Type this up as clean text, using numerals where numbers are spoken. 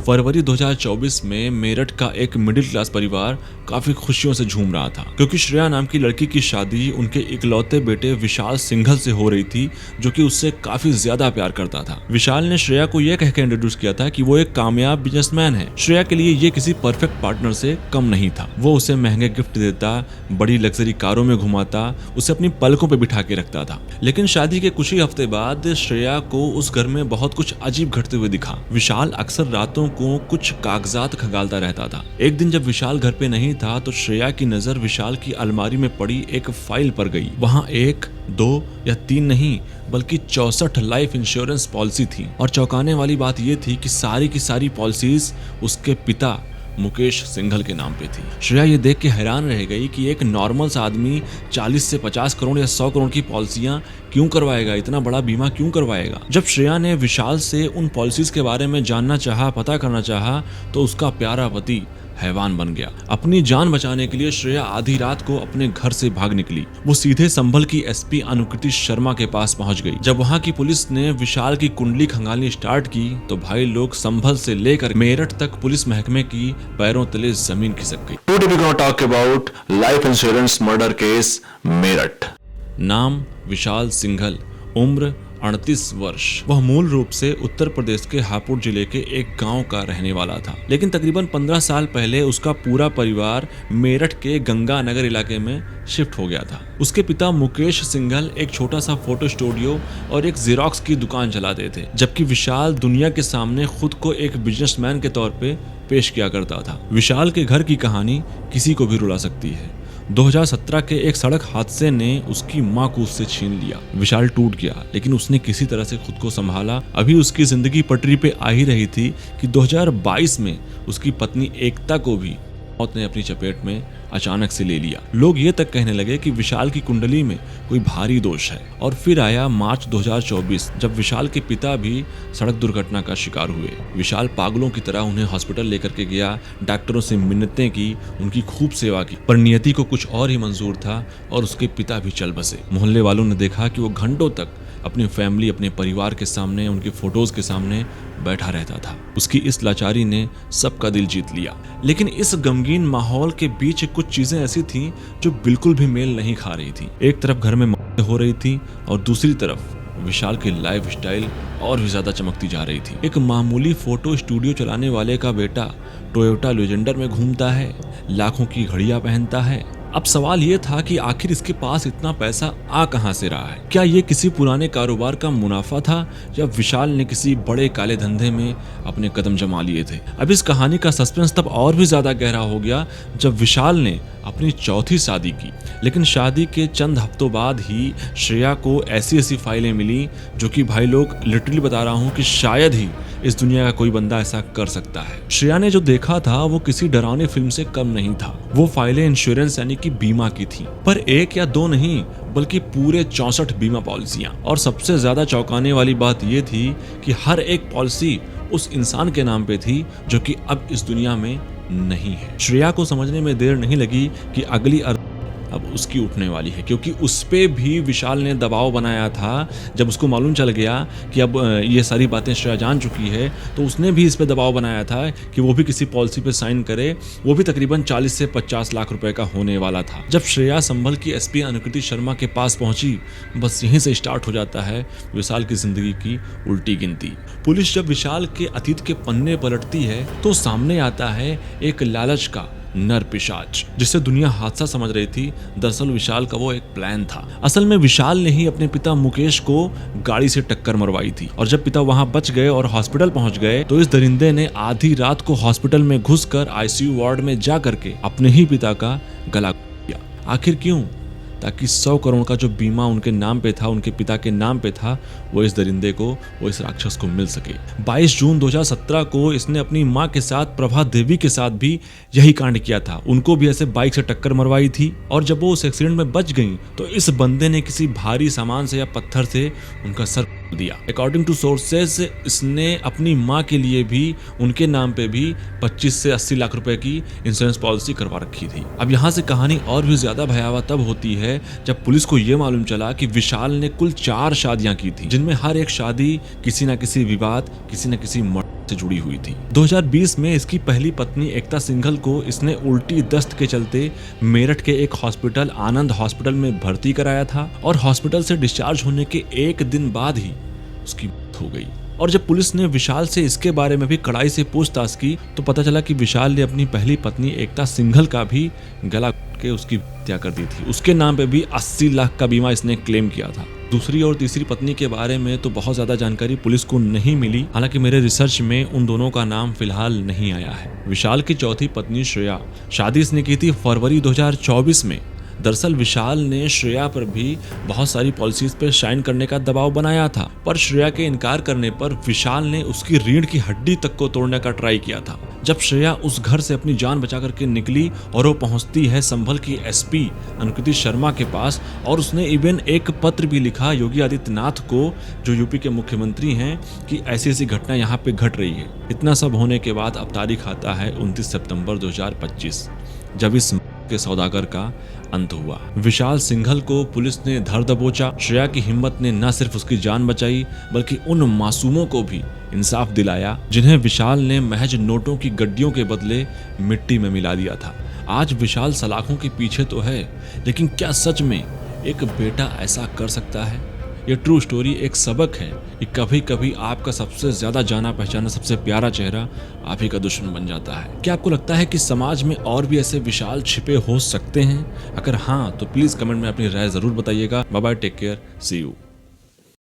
फरवरी 2024 में मेरठ का एक मिडिल क्लास परिवार काफी खुशियों से झूम रहा था, क्योंकि श्रेया नाम की लड़की की शादी उनके इकलौते बेटे विशाल सिंघल से हो रही थी, जो कि उससे काफी ज्यादा प्यार करता था। विशाल ने श्रेया को यह कहकर इंट्रोड्यूस किया था कि वो एक कामयाब बिजनेसमैन है। श्रेया के लिए ये किसी परफेक्ट पार्टनर से कम नहीं था। वो उसे महंगे गिफ्ट देता, बड़ी लग्जरी कारों में घुमाता, उसे अपनी पलकों पे बिठा के रखता था। लेकिन शादी के कुछ ही हफ्ते बाद श्रेया को उस घर में बहुत कुछ अजीब घटते हुए दिखा। विशाल अक्सर रातों को कुछ कागजात खंगालता रहता था। एक दिन जब विशाल घर पे नहीं था तो श्रेया की नजर विशाल की अलमारी में पड़ी एक फाइल पर गई। वहां 1, 2 या 3 नहीं बल्कि 64 लाइफ इंश्योरेंस पॉलिसी थी। और चौंकाने वाली बात यह थी कि सारी की सारी पॉलिसीज उसके पिता मुकेश सिंघल के नाम पे थी। श्रेया ये देख के हैरान रह गई कि एक नॉर्मल सा आदमी 40 से 50 करोड़ या 100 करोड़ की पॉलिसियां क्यों करवाएगा, इतना बड़ा बीमा क्यों करवाएगा। जब श्रेया ने विशाल से उन पॉलिसीज के बारे में जानना चाहा, पता करना चाहा, तो उसका प्यारा पति हैवान बन गया। अपनी जान बचाने के लिए श्रेया आधी रात को अपने घर से भाग निकली। वो सीधे संभल की एसपी अनुकृति शर्मा के पास पहुंच गई। जब वहां की पुलिस ने विशाल की कुंडली खंगालनी स्टार्ट की तो भाई लोग संभल से लेकर मेरठ तक पुलिस महकमे की पैरों तले जमीन खिसक गई। Today we gonna talk about life insurance murder case Meerut. नाम विशाल सिंघल, उम्र 38 वर्ष। वह मूल रूप से उत्तर प्रदेश के हापुड़ जिले के एक गांव का रहने वाला था, लेकिन तकरीबन 15 साल पहले उसका पूरा परिवार मेरठ के गंगानगर इलाके में शिफ्ट हो गया था। उसके पिता मुकेश सिंघल एक छोटा सा फोटो स्टूडियो और एक जेरोक्स की दुकान चलाते थे, जबकि विशाल दुनिया के सामने खुद को एक बिजनेसमैन के तौर पे पेश किया करता था। विशाल के घर की कहानी किसी को भी रुला सकती है। 2017 के एक सड़क हादसे ने उसकी मां को उससे छीन लिया। विशाल टूट गया, लेकिन उसने किसी तरह से खुद को संभाला। अभी उसकी जिंदगी पटरी पे आ ही रही थी कि 2022 में उसकी पत्नी एकता को भी मौत ने अपनी चपेट में अचानक से ले लिया। लोग ये तक कहने लगे कि विशाल की कुंडली में कोई भारी दोष है। और फिर आया मार्च 2024, जब विशाल के पिता भी सड़क दुर्घटना का शिकार हुए। विशाल पागलों की तरह उन्हें हॉस्पिटल लेकर के गया, डॉक्टरों से मिन्नतें की, उनकी खूब सेवा की, पर नियति को कुछ और ही मंजूर था और उसके पिता भी चल बसे। मोहल्ले वालों ने देखा कि वो घंटों तक अपनी फैमिली, अपने परिवार के सामने, उनके फोटोज के सामने बैठा रहता था। उसकी इस लाचारी ने सबका दिल जीत लिया। लेकिन इस गमगीन माहौल के बीच कुछ चीजें ऐसी थीं जो बिल्कुल भी मेल नहीं खा रही थी। एक तरफ घर में मौतें हो रही थी और दूसरी तरफ विशाल की लाइफ स्टाइल और भी ज्यादा चमकती जा रही थी। एक मामूली फोटो स्टूडियो चलाने वाले का बेटा टोयोटा लेजेंडर में घूमता है, लाखों की घड़ियां पहनता है। अब सवाल ये था कि आखिर इसके पास इतना पैसा आ कहां से रहा है। क्या ये किसी पुराने कारोबार का मुनाफा था या विशाल ने किसी बड़े काले धंधे में अपने कदम जमा लिए थे। अब इस कहानी का सस्पेंस तब और भी ज्यादा गहरा हो गया जब विशाल ने अपनी चौथी शादी की। लेकिन शादी के चंद हफ्तों बाद ही श्रेया को ऐसी ऐसी फाइलें मिली जो कि भाई लोग लिटरली बता रहा हूँ कि शायद ही इस दुनिया का कोई बंदा ऐसा कर सकता है। श्रेया ने जो देखा था वो किसी डरावनी फिल्म से कम नहीं था। वो फाइलें इंश्योरेंस यानी कि बीमा की थी, पर 1 या 2 नहीं बल्कि पूरे 64 बीमा पॉलिसियां। और सबसे ज्यादा चौंकाने वाली बात ये थी कि हर एक पॉलिसी उस इंसान के नाम पे थी जो कि अब इस दुनिया में नहीं है। श्रेया को समझने में देर नहीं लगी कि अगली अब उसकी उठने वाली है, क्योंकि उस पे भी विशाल ने दबाव बनाया था। जब उसको मालूम चल गया कि अब ये सारी बातें श्रेया जान चुकी है, तो उसने भी इस पे दबाव बनाया था कि वो भी किसी पॉलिसी पे साइन करे। वो भी तकरीबन 40 से 50 लाख रुपए का होने वाला था। जब श्रेया संभल की एसपी अनुकृति शर्मा के पास पहुंची, बस यहीं से स्टार्ट हो जाता है विशाल की जिंदगी की उल्टी गिनती। पुलिस जब विशाल के अतीत के पन्ने पलटती है तो सामने आता है एक लालच का नर पिशाच, जिसे दुनिया हादसा समझ रही थी। दरअसल विशाल का वो एक प्लान था। असल में विशाल ने ही अपने पिता मुकेश को गाड़ी से टक्कर मरवाई थी, और जब पिता वहां बच गए और हॉस्पिटल पहुंच गए तो इस दरिंदे ने आधी रात को हॉस्पिटल में घुसकर आईसीयू वार्ड में जा करके अपने ही पिता का गला किया। आखिर क्यों? ताकि 100 करोड़ का जो बीमा उनके नाम पे था, उनके पिता के नाम पे था, वो इस दरिंदे को, वो इस राक्षस को मिल सके। 22 जून 2017 को इसने अपनी मां के साथ, प्रभा देवी के साथ भी यही कांड किया था। उनको भी ऐसे बाइक से टक्कर मरवाई थी, और जब वो उस एक्सीडेंट में बच गई तो इस बंदे ने किसी भारी सामान से या पत्थर से उनका सर दिया। अकॉर्डिंग टू सोर्सेस इसने अपनी माँ के लिए भी उनके नाम पे भी 25 से 80 लाख रुपए की इंश्योरेंस पॉलिसी करवा रखी थी। अब यहाँ से कहानी और भी ज्यादा भयावह तब होती है जब पुलिस को ये मालूम चला कि विशाल ने कुल 4 शादियां की थी, जिनमें हर एक शादी किसी न किसी विवाद, किसी न किसी मर्डर से जुड़ी हुई थी। 2020 में इसकी पहली पत्नी एकता सिंघल को इसने उल्टी दस्त के चलते मेरठ के एक हॉस्पिटल आनंद हॉस्पिटल में भर्ती कराया था और हॉस्पिटल से डिस्चार्ज होने के 1 दिन बाद ही उसकी मौत हो गई। और जब पुलिस ने विशाल से इसके बारे में भी कड़ाई से पूछताछ की तो पता चला कि विशाल ने अपनी पहली पत्नी एकता सिंघल का भी गला घोट के उसकी हत्या कर दी थी। उसके नाम पे भी 80 लाख का बीमा इसने क्लेम किया था। दूसरी और तीसरी पत्नी के बारे में तो बहुत ज्यादा जानकारी पुलिस को नहीं मिली, हालांकि मेरे रिसर्च में उन दोनों का नाम फिलहाल नहीं आया है। विशाल की चौथी पत्नी श्रेया, शादी इसने की थी फरवरी 2024 में। दरअसल विशाल ने श्रेया पर भी बहुत सारी पॉलिसीज पे साइन करने का दबाव बनाया था, पर श्रेया के इनकार करने पर विशाल ने उसकी रीढ़ की हड्डी तक को तोड़ने का ट्राई किया था। जब श्रेया उस घर से अपनी जान बचा करके निकली और वो पहुंचती है संभल की एसपी अंकित शर्मा के पास, और उसने इवन एक पत्र भी लिखा योगी आदित्यनाथ को, जो यूपी के मुख्यमंत्री हैं, कि ऐसी ऐसी घटना यहाँ पे घट रही है। इतना सब होने के बाद अब तारीख आता है 29 सितंबर 2025, जब इस के सौदागर का अंत हुआ। विशाल सिंघल को पुलिस ने धर दबोचा। श्रेया की हिम्मत ने न सिर्फ उसकी जान बचाई बल्कि उन मासूमों को भी इंसाफ दिलाया जिन्हें विशाल ने महज नोटों की गड्डियों के बदले मिट्टी में मिला दिया था। आज विशाल सलाखों के पीछे तो है, लेकिन क्या सच में एक बेटा ऐसा कर सकता है? ये ट्रू स्टोरी एक सबक है कि कभी कभी आपका सबसे ज्यादा जाना पहचाना सबसे प्यारा चेहरा आप ही का दुश्मन बन जाता है। क्या आपको लगता है कि समाज में और भी ऐसे विशाल छिपे हो सकते हैं? अगर हाँ तो प्लीज कमेंट में अपनी राय जरूर बताइएगा। Bye bye, take care, see you.